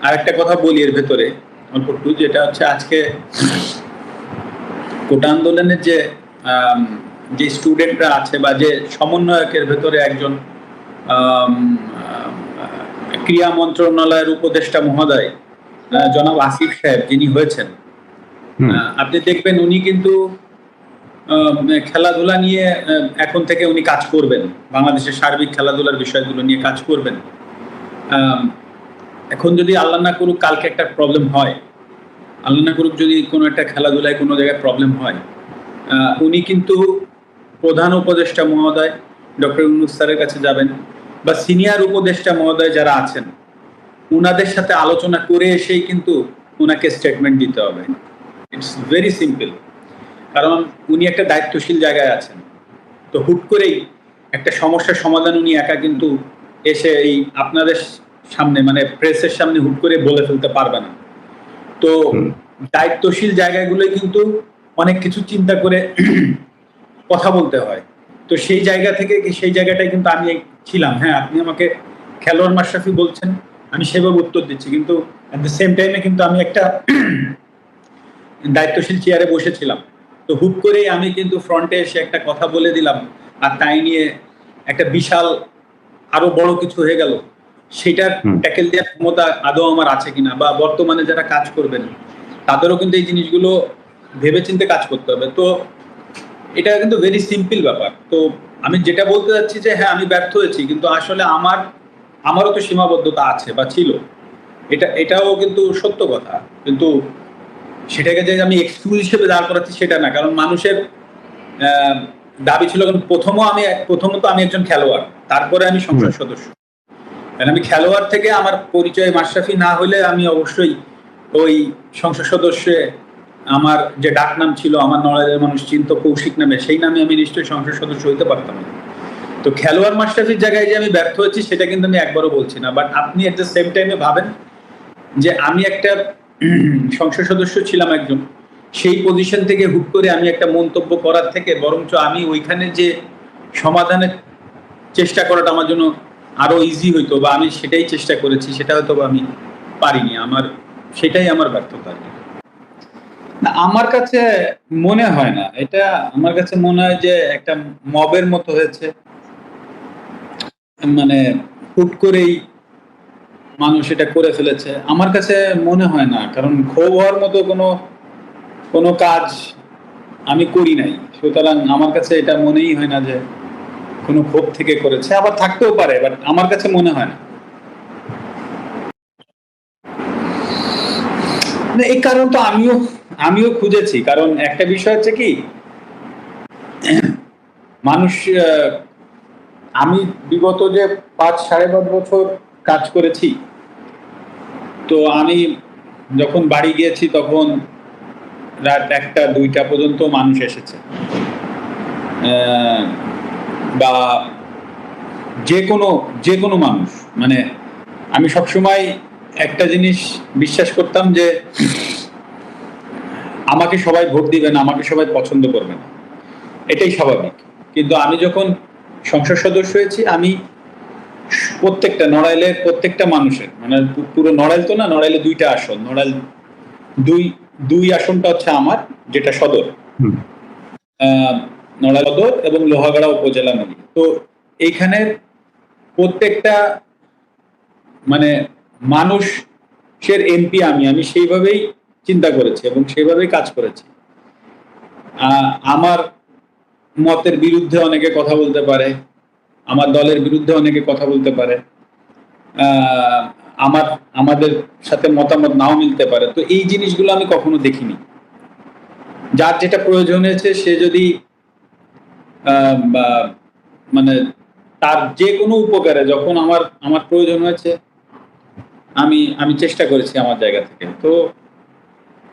আর একটা কথা বলি এর ভেতরে অল্প একটু, যেটা হচ্ছে আজকে কোটা আন্দোলনের যে স্টুডেন্টরা আছে বা যে সমন্বয়কের ভেতরে একজন ক্রীড়া মন্ত্রণালয়ের উপদেষ্টা মহোদয় জনাব আসিফ সাহেব যিনি হয়েছেন, আপনি দেখবেন উনি কিন্তু খেলাধুলা নিয়ে এখন থেকে উনি কাজ করবেন, বাংলাদেশের সার্বিক খেলাধুলার বিষয়গুলো নিয়ে কাজ করবেন। এখন যদি আল্লাহ না করুক কালকে একটা প্রবলেম হয়, আল্লাহ না করুক যদি কোনো একটা খেলাধুলায় কোনো জায়গায় প্রবলেম হয়, উনি কিন্তু প্রধান উপদেষ্টা মহোদয় ডক্টর ইউনূস স্যারের কাছে যাবেন বা সিনিয়র উপদেষ্টা মহোদয় যারা আছেন উনাদের সাথে আলোচনা করে এসেই কিন্তু উনাকে স্টেটমেন্ট দিতে হবে। ইটস ভেরি সিম্পল, কারণ উনি একটা দায়িত্বশীল জায়গায় আছেন। তো হুট করেই একটা সমস্যার সমাধান উনি একা কিন্তু এসে এই আপনাদের সামনে মানে প্রেসের সামনে হুট করে বলে ফেলতে পারবে না। তো দায়িত্বশীল জায়গাগুলোই কিন্তু অনেক কিছু চিন্তা করে কথা বলতে হয়। তো সেই জায়গা থেকে সেই জায়গাটাই কিন্তু আমি ছিলাম। হ্যাঁ, আপনি আমাকে খেলোয়াড় মাশরাফি বলছেন, আমি সেভাবে উত্তর দিচ্ছি, কিন্তু অ্যাট দ্য সেম টাইমে কিন্তু আমি একটা দায়িত্বশীল চেয়ারে বসেছিলাম। তো হুট করেই আমি কিন্তু ফ্রন্টে এসে একটা কথা বলে দিলাম, আর তাই নিয়ে একটা বিশাল আরো বড় কিছু হয়ে গেল। সেটার ট্যাকেল দেওয়ার ক্ষমতা আদৌ আমার আছে কিনা, বা বর্তমানে যারা কাজ করবেন তাদেরও কিন্তু এই জিনিসগুলো ভেবেচিন্তে কাজ করতে হবে। তো এটা কিন্তু ভেরি সিম্পল ব্যাপার। তো আমি যেটা বলতে চাচ্ছি যে হ্যাঁ, আমি ব্যর্থ হয়েছি, কিন্তু আসলে আমারও তো সীমাবদ্ধতা আছে বা ছিল, এটাও কিন্তু সত্য কথা। কিন্তু সেটাকে যে আমি এক্সকিউজ হিসেবে দাঁড় করাচ্ছি সেটা না, কারণ মানুষের দাবি ছিল, প্রথমত আমি একজন খেলোয়াড়, তারপরে আমি সংসদ সদস্য। আমি খেলোয়াড় থেকে আমার পরিচয় মাশরাফি না হলে আমি অবশ্যই ওই সংসদ সদস্যে আমার যে ডাক নাম ছিল, আমার নড়াইলের মানুষ চিন্ত কৌশিক নামে, সেই নামে আমি নিশ্চয়ই সংসদ সদস্য হইতে পারতাম না। তো খেলোয়াড় মাশরাফির জায়গায় যে আমি ব্যর্থ হয়েছি সেটা কিন্তু আমি একবারও বলছি না। বাট আপনি এট দ্য সেম টাইমে ভাবেন যে আমি একটা সংসদ সদস্য ছিলাম একজন, সেই পজিশন থেকে হুট করে আমি একটা মন্তব্য করার থেকে বরঞ্চ আমি ওইখানে যে সমাধানের চেষ্টা করাটা আমার জন্য আরো ইজি হইতো, বা আমি সেটাই চেষ্টা করেছি, সেটা হয়তো আমি পারিনি। সেটাই আমার ব্যর্থতা। না, আমার কাছে মনে হয় না এটা। আমার কাছে মনে হয় যে একটা মবের মতো হয়েছে, মানে হুট করেই মানুষ এটা করে ফেলেছে। আমার কাছে মনে হয় না, কারণ ক্ষোভ হওয়ার মতো কোনো কাজ আমি করি নাই, সুতরাং আমার কাছে এটা মনেই হয় না যে কোনো ক্ষোভ থেকে করেছে। আবার থাকতেও পারে, বাট আমার কাছে মনে হয় না। এই কারণ তো আমিও খুঁজেছি, কারণ একটা বিষয় হচ্ছে কি, মানুষ আমি বিগত যে 5-5.5 বছর কাজ করেছি, তো আমি যখন বাড়ি গিয়েছি তখন রাত 1টা-2টা পর্যন্ত মানুষ এসেছে, বা যে কোনো মানুষ। মানে আমি সবসময় একটা জিনিস বিশ্বাস করতাম যে আমাকে সবাই ভোট দিবে না, আমাকে সবাই পছন্দ করবে না, এটাই স্বাভাবিক। কিন্তু আমি যখন সংসদ সদস্য হয়েছি, আমি প্রত্যেকটা নড়াইলের প্রত্যেকটা মানুষের, মানে পুরো নড়াইল তো না, নড়াইলে 2টা আসন, নড়াইল দুই আসনটা হচ্ছে আমার, যেটা সদর, নড়াইল সদর এবং লোহাগাড়া উপজেলা মিলি। তো এইখানের প্রত্যেকটা মানে মানুষের এমপি আমি সেইভাবেই চিন্তা করেছি এবং সেইভাবেই কাজ করেছি। আমার মতের বিরুদ্ধে অনেকে কথা বলতে পারে, আমার দলের বিরুদ্ধে অনেকে কথা বলতে পারে, আমাদের সাথে মতামত নাও মিলতে পারে। তো এই জিনিসগুলো আমি কখনো দেখিনি। যার যেটা প্রয়োজন হয়েছে সে যদি মানে তার যে কোনো উপকারে যখন আমার প্রয়োজন হয়েছে, আমি চেষ্টা করেছি আমার জায়গা থেকে। তো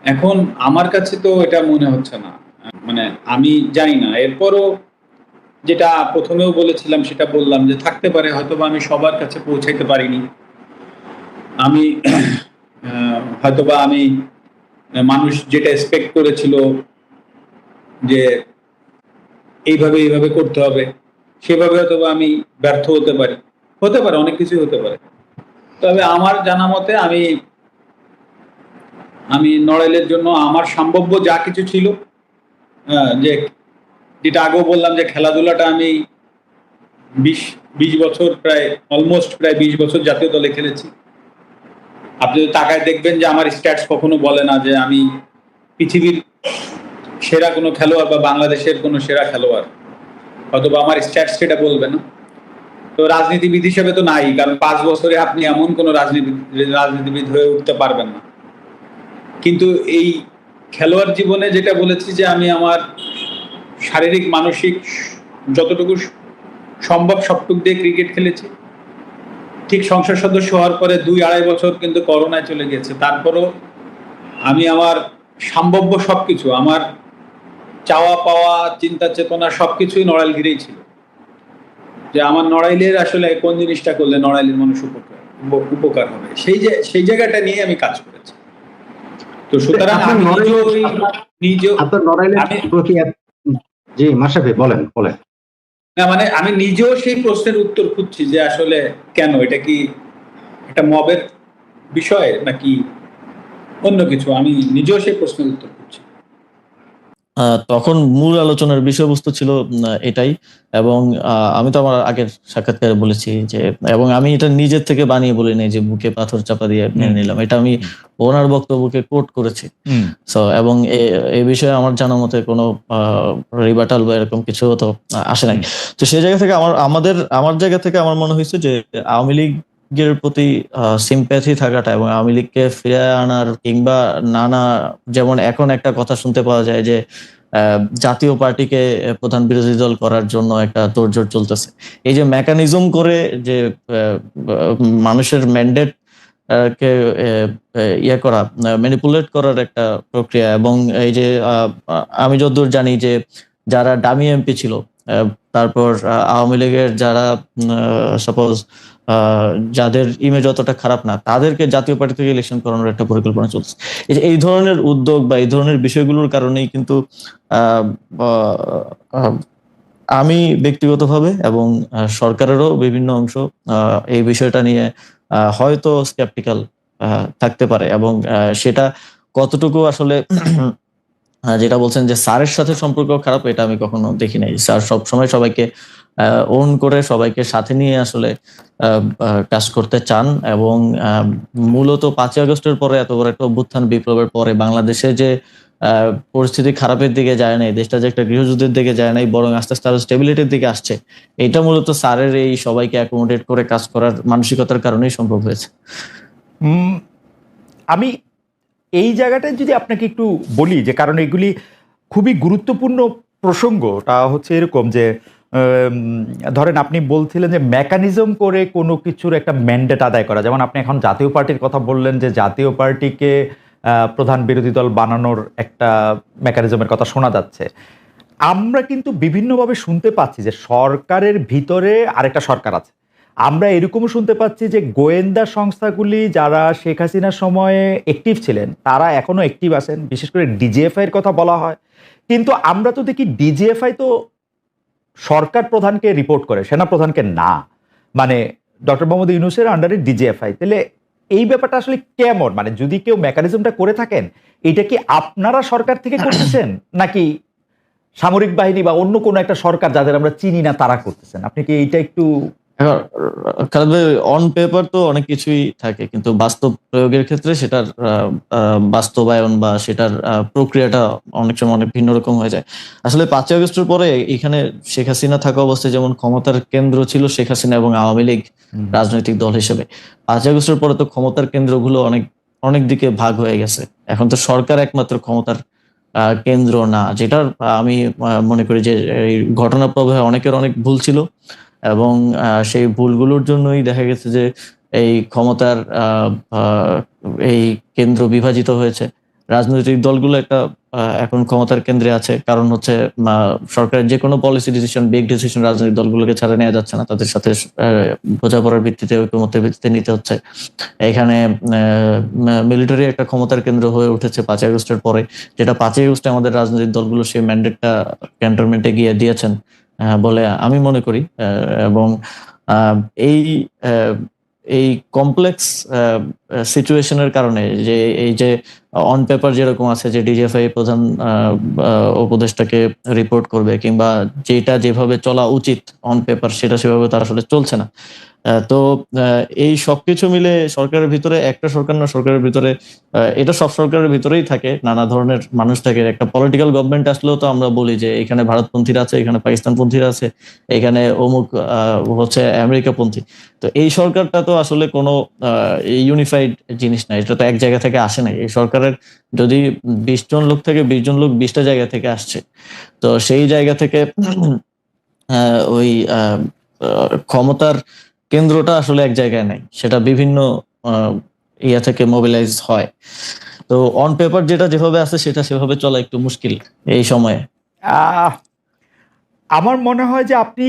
এখন আমার কাছে তো এটা মনে হচ্ছে না, মানে আমি জানি না। এরপরও যেটা প্রথমেও বলেছিলাম সেটা বললাম যে থাকতে পারে হয়তোবা আমি সবার কাছে পৌঁছাইতে পারিনি, আমি হয়তোবা আমি মানুষ যেটা এক্সপেক্ট করেছিল যে এইভাবে করতে হবে, সেভাবে হয়তোবা আমি ব্যর্থ হতে পারে, অনেক কিছুই হতে পারে। তবে আমার জানা মতে আমি আমি নড়াইলের জন্য আমার সম্ভাব্য যা কিছু ছিল, যে যেটা আগেও বললাম যে খেলাধুলাটা আমি 20 বছর, প্রায় অলমোস্ট প্রায় 20 বছর জাতীয় দলে খেলেছি। আপনি যদি তাকায় দেখবেন যে আমার স্ট্যাটস কখনো বলে না যে আমি পৃথিবীর সেরা কোনো খেলোয়াড় বা বাংলাদেশের কোনো সেরা খেলোয়াড়, অথবা আমার স্ট্যাটস সেটা বলবে না। তো রাজনীতিবিদ হিসেবে তো নাই, কারণ 5 বছরে আপনি এমন কোনো রাজনীতিবিদ হয়ে উঠতে পারবেন না। কিন্তু এই খেলোয়াড় জীবনে যেটা বলেছি যে আমি আমার শারীরিক মানসিক যতটুকু সম্ভব সবটুক দিয়ে ক্রিকেট খেলেছি। ঠিক সংসদ সদস্য হওয়ার পরে 2-2.5 বছর কিন্তু করোনায় চলে গেছে, তারপরও আমি আমার সম্ভাব্য সবকিছু, আমার চাওয়া পাওয়া চিন্তা চেতনা সবকিছুই নড়াইল ঘিরেই ছিল, যে আমার নড়াইলের আসলে কোন জিনিসটা করলে নড়াইলের মানুষ উপকার হবে, সেই জায়গাটা নিয়ে আমি কাজ করেছি। তো সুতরাং আমি আমি নিজেও সেই প্রশ্নের উত্তর খুঁজছি যে আসলে কেন, এটা কি একটা মবের বিষয় নাকি অন্য কিছু, আমি নিজেও সেই প্রশ্নের উত্তর খুঁজছি। তখন মূল আলোচনার বিষয়বস্তু ছিল এটাই, এবং আমি তো আমার আগের সাক্ষাৎকারে বলেছি যে, এবং আমি এটা নিজের থেকে বানিয়ে বলি নাই যে বুকে পাথর চাপা দিয়ে মেনে নিলাম, এটা আমি ওনার বক্তব্যকে কোট করেছি। সো এবং এই বিষয়ে আমার জানা মতে কোনো রিবাটাল বা এরকম কিছু তো আসে নাই। তো সেই জায়গা থেকে আমার জায়গা থেকে আমার মনে হয়েছে যে আওয়ামী লীগের প্রতি সিম্প্যাথি থাকাটা এবং আওয়ামী লীগকে ফিরে আনার কিংবা নানা, যেমন এখন একটা কথা শুনতে পাওয়া যায় যে জাতীয় পার্টিকে প্রধান বিরোধী দল করার জন্য একটা তোড়জোড় চলতেছে। এই যে মেকানিজম করে যে মানুষের ম্যান্ডেট কে ইয়ে করা, ম্যানিপুলেট করার একটা প্রক্রিয়া, এবং এই যে আমি যতদূর জানি যে যারা ডামি এমপি ছিল, তারপর আওয়ামী লীগের যারা সাপোজ যাদের ইমেজ অতটা খারাপ না, তাদেরকে জাতীয় পার্টি থেকে ইলেকশন করানোর একটা পরিকল্পনা চলছে। এই ধরনের উদ্যোগ বা এই ধরনের বিষয়গুলোর কারণেই কিন্তু আমি ব্যক্তিগতভাবে এবং সরকারেরও বিভিন্ন অংশ এই বিষয়টা নিয়ে হয়তো স্কেপটিক্যাল থাকতে পারে, এবং সেটা কতটুকু আসলে যেটা বলছেন যে স্যারের সাথে সম্পর্ক খারাপ, এটা আমি কখনো দেখি নাই। স্যার সবসময় সবাইকে ওন করে সবাইকে সাথে নিয়ে আসলে কাজ করতে চান, এবং মূলত 5ই আগস্টের পরে এত বড় একটা অভ্যুত্থান বিপ্লবের পরে বাংলাদেশে যে পরিস্থিতি খারাপের দিকে যায় নাই, দেশটা যে একটা গৃহযুদ্ধের দিকে যায় নাই, বরং আস্তে আস্তে আরো স্টেবিলিটির দিকে আসছে, এটা মূলত স্যারের এই সবাইকে অ্যাকোমোডেট করে কাজ করার মানসিকতার কারণেই সম্ভব হয়েছে। আমি এই জায়গাটায় যদি আপনাকে একটু বলি, যে কারণ এগুলি খুবই গুরুত্বপূর্ণ প্রসঙ্গটা হচ্ছে এরকম যে ধরেন আপনি বলছিলেন যে মেকানিজম করে কোনো কিছুর একটা ম্যান্ডেট আদায় করা, যেমন আপনি এখন জাতীয় পার্টির কথা বললেন যে জাতীয় পার্টিকে প্রধান বিরোধী দল বানানোর একটা মেকানিজমের কথা শোনা যাচ্ছে। আমরা কিন্তু বিভিন্নভাবে শুনতে পাচ্ছি যে সরকারের ভিতরে আরেকটা সরকার আছে। আমরা এরকমও শুনতে পাচ্ছি যে গোয়েন্দা সংস্থাগুলি যারা শেখ হাসিনার সময়ে অ্যাক্টিভ ছিলেন তারা এখনো অ্যাক্টিভ আছেন, বিশেষ করে ডিজিএফআই এর কথা বলা হয়। কিন্তু আমরা তো দেখি ডিজিএফআই তো সরকার প্রধানকে রিপোর্ট করে, সেনা প্রধানকে না। মানে ডক্টর মোহাম্মদ ইউনূসের আন্ডারে ডিজিএফআই। তাহলে এই ব্যাপারটা আসলে কেমন? মানে যদি কেউ মেকানিজমটা করে থাকেন, এটা কি আপনারা সরকার থেকে করতেছেন নাকি সামরিক বাহিনী বা অন্য কোনো একটা সরকার যাদের আমরা চিনি না তারা করতেছেন? আপনি কি এইটা একটু অন পেপার তো অনেক কিছুই থাকে, কিন্তু বাস্তব প্রয়োগের ক্ষেত্রে সেটার বাস্তবায়ন বা সেটার প্রক্রিয়াটা অনেক সময় অনেক ভিন্ন রকম হয়ে যায়। আসলে 5ই আগস্টের পরে এখানে শেখ হাসিনা থাকা অবস্থায় যেমন ক্ষমতার কেন্দ্র ছিল শেখ হাসিনা এবং আওয়ামী লীগ রাজনৈতিক দল হিসেবে, 5ই আগস্টের পরে তো ক্ষমতার কেন্দ্রগুলো অনেক দিকে ভাগ হয়ে গেছে। এখন তো সরকার একমাত্র ক্ষমতার কেন্দ্র না, যেটার আমি মনে করি যে এই ঘটনা প্রবাহে অনেকের অনেক ভুল ছিল, এবং সেই ভুলগুলোর জন্যই দেখা গেছে যে এই ক্ষমতার এই কেন্দ্র বিভাজিত হয়েছে। রাজনৈতিক দলগুলো একটা এখন ক্ষমতার কেন্দ্রে আছে, কারণ হচ্ছে সরকারের যে কোনো পলিসি ডিসিশন, বিগ ডিসিশন রাজনৈতিক দলগুলোকে ছাড়া নেওয়া যাচ্ছে না, তাদের সাথে বোঝাপড়ার ভিত্তিতে, ঐকমত্যের ভিত্তিতে নিতে হচ্ছে। এখানে মিলিটারি একটা ক্ষমতার কেন্দ্র হয়ে উঠেছে 5ই আগস্টের পরে, যেটা 5ই আগস্টে আমাদের রাজনৈতিক দলগুলো সেই ম্যান্ডেটটা ক্যান্টনমেন্টে গিয়ে দিয়েছেন বলে আমি মনে করি। এবং এই কমপ্লেক্স সিচুয়েশনের কারণে, যে এই যে অন পেপার যেরকম আছে যে ডিজিএফআই প্রধান উপদেষ্টাকে রিপোর্ট করবে, কিংবা যেটা যেভাবে চলা উচিত অন পেপার সেটা সেভাবে তার আসলে চলছে না। তো এই সবকিছু মিলে সরকারের ভিতরে, একটা সরকার না, সরকারের ভিতরে এটা সব সরকারের ভিতরেই থাকে, নানা ধরনের মানুষ থাকে। একটা পলিটিক্যাল গভর্নমেন্ট আসলেও তো আমরা বলি যে এখানে ভারতপন্থীরা আছে, এখানে পাকিস্তানপন্থীরা আছে, এখানে অমুক হচ্ছে আমেরিকাপন্থী। তো এই সরকারটা তো আসলে কোনো ইউনিফাইড জিনিস না, এটা তো এক জায়গা থেকে আসে নাই। এই সরকারের যদি 20 জন লোক থেকে 20 জন লোক 20টা জায়গা থেকে আসছে, তো সেই জায়গা থেকে ওই ক্ষমতার কেন্দ্রটা আসলে এক জায়গায় নাই, সেটা বিভিন্ন ইয়া থেকে মোবিলাইজ হয়। তো অন পেপার যেটা যেভাবে আছে সেটা সেভাবে চলা একটু মুশকিল এই সময়ে। আহ, আমার মনে হয় যে আপনি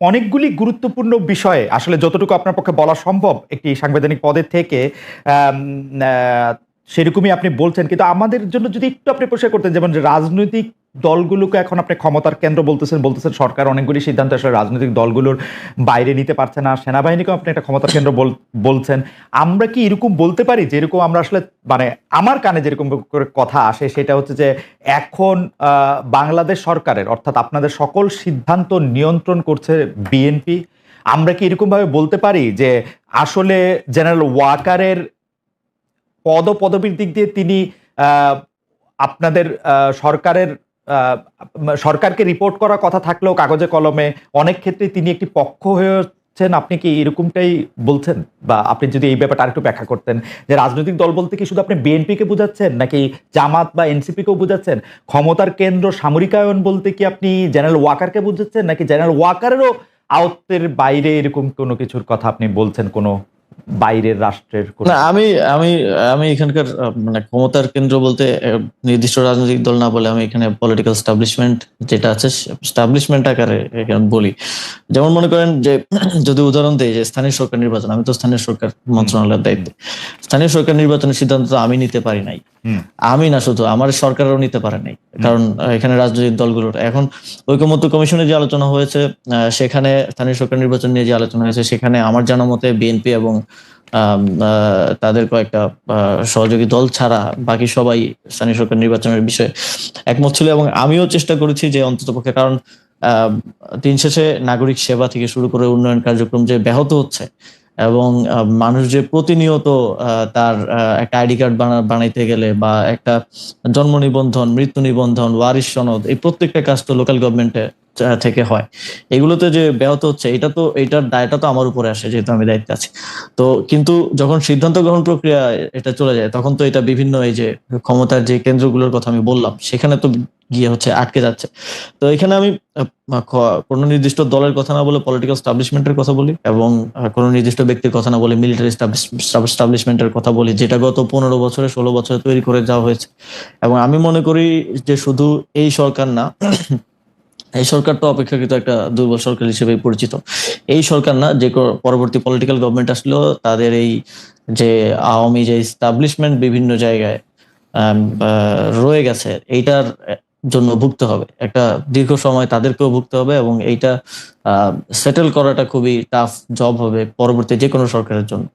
অনেকগুলি গুরুত্বপূর্ণ বিষয়ে আসলে যতটুকু আপনার পক্ষে বলা সম্ভব একটি সাংবিধানিক পদের থেকে আম, আহ, সেরকমই আপনি বলছেন, কিন্তু আমাদের জন্য যদি একটু আপনি পরিষ্কার করতেন, যেমন যে রাজনৈতিক দলগুলোকে এখন আপনি ক্ষমতার কেন্দ্র বলতেছেন সরকার অনেকগুলি সিদ্ধান্ত আসলে রাজনৈতিক দলগুলোর বাইরে নিতে পারছে না, সেনাবাহিনীকেও আপনি একটা ক্ষমতার কেন্দ্র বলছেন। আমরা কি এরকম বলতে পারি যে এরকম আমরা আসলে, মানে আমার কানে যেরকম করে কথা আসে সেটা হচ্ছে যে এখন বাংলাদেশ সরকারের অর্থাৎ আপনাদের সকল সিদ্ধান্ত নিয়ন্ত্রণ করছে বিএনপি? আমরা কি এরকম ভাবে বলতে পারি যে আসলে জেনারেল ওয়াকারের পদবীর দিক দিয়ে তিনি আপনাদের সরকারকে রিপোর্ট করার কথা থাকলেও কাগজে কলমে অনেক ক্ষেত্রে তিনি একটি পক্ষ হয়েছেন? আপনি কি এরকমটাই বলছেন? বা আপনি যদি এই ব্যাপারটা আরেকটু ব্যাখ্যা করতেন, যে রাজনৈতিক দল বলতে কি শুধু আপনি বিএনপিকে বোঝাচ্ছেন নাকি জামাত বা এনসিপিকেও বোঝাচ্ছেন? ক্ষমতার কেন্দ্র সামরিকায়ন বলতে কি আপনি জেনারেল ওয়াকারকে বোঝাচ্ছেন নাকি জেনারেল ওয়াকারেরও আয়ত্তের বাইরে এরকম কোনো কিছুর কথা আপনি বলছেন, কোনো বাইরের রাষ্ট্রের না, আমি আমি আমি এখানকার মানে ক্ষমতার কেন্দ্র বলতে নির্দিষ্ট রাজনৈতিক দল না বলে আমি এখানে পলিটিক্যাল স্টাবলিশমেন্ট যেটা আছে স্টাবলিশমেন্ট আকারে এখানে বলি। যেমন মনে করেন যে যদি উদাহরণ দেই যে স্থানীয় সরকার নির্বাচন, আমি তো স্থানীয় সরকার মন্ত্রণালয়ের দায়িত্বে। স্থানীয় সরকার নির্বাচনের সিদ্ধান্ত তো আমি নিতে পারি নাই, আমি না শুধু আমার সরকারও নিতে পারে নাই, কারণ এখানে রাজনৈতিক দলগুলোর এখন ঐকমত্য কমিশনে যে আলোচনা হয়েছে, সেখানে স্থানীয় সরকার নির্বাচন নিয়ে যে আলোচনা হয়েছে, সেখানে আমার জানা মতে বিএনপি এবং তাদের কয়েকটা সহযোগী দল ছাড়া বাকি সবাই স্থানীয় সরকার নির্বাচনের বিষয়ে একমত ছিল। এবং আমিও চেষ্টা করেছি যে অন্ততপক্ষে, কারণ দিন শেষে নাগরিক সেবা থেকে শুরু করে উন্নয়ন কার্যক্রম যে ব্যাহত হচ্ছে, এবং মানুষ যে প্রতিনিয়ত তার একটা আইডি কার্ড বানাইতে গেলে বা একটা জন্ম নিবন্ধন, মৃত্যু নিবন্ধন, ওয়ারিশ সনদ, এই প্রত্যেকটা কাজ তো লোকাল গভর্নমেন্টে থেকে হয়, এগুলোতে যে ব্যাহত হচ্ছে, এটার দায়টা তো আমার উপরে আসে যেহেতু আমি দায়িত্বে আছি। তো কিন্তু যখন সিদ্ধান্ত গ্রহণ প্রক্রিয়া এটা চলে যায়, তখন তো এটা বিভিন্ন এই যে ক্ষমতার যে কেন্দ্রগুলোর কথা আমি বললাম, সেখানে তো গিয়ে হচ্ছে আটকে যাচ্ছে। তো এখানে আমি কোনো নির্দিষ্ট দলের কথা না বলে পলিটিক্যাল স্টাবলিশমেন্টের কথা বলি, এবং কোনো নির্দিষ্ট ব্যক্তির কথা না বলে মিলিটারি স্টাবলিশমেন্টের কথা বলি, যেটা গত 15 বছরে 16 বছরে তৈরি করে যাওয়া হয়েছে। এবং আমি মনে করি যে শুধু এই সরকার না, এই সরকার তো অপেক্ষাকৃত একটা দুর্বল সরকার হিসেবে পরিচিত, এই সরকার না, যে পরবর্তী পলিটিক্যাল গভর্নমেন্ট আসলেও তাদের এই যে আওয়ামী যে এস্টাবলিশমেন্ট বিভিন্ন জায়গায় রয়ে গেছে, এইটার জন্য ভুগতে হবে, একটা দীর্ঘ সময় তাদেরকেও ভুগতে হবে, এবং এইটা সেটেল করাটা খুবই টাফ জব হবে পরবর্তী যে কোনো সরকারের জন্য।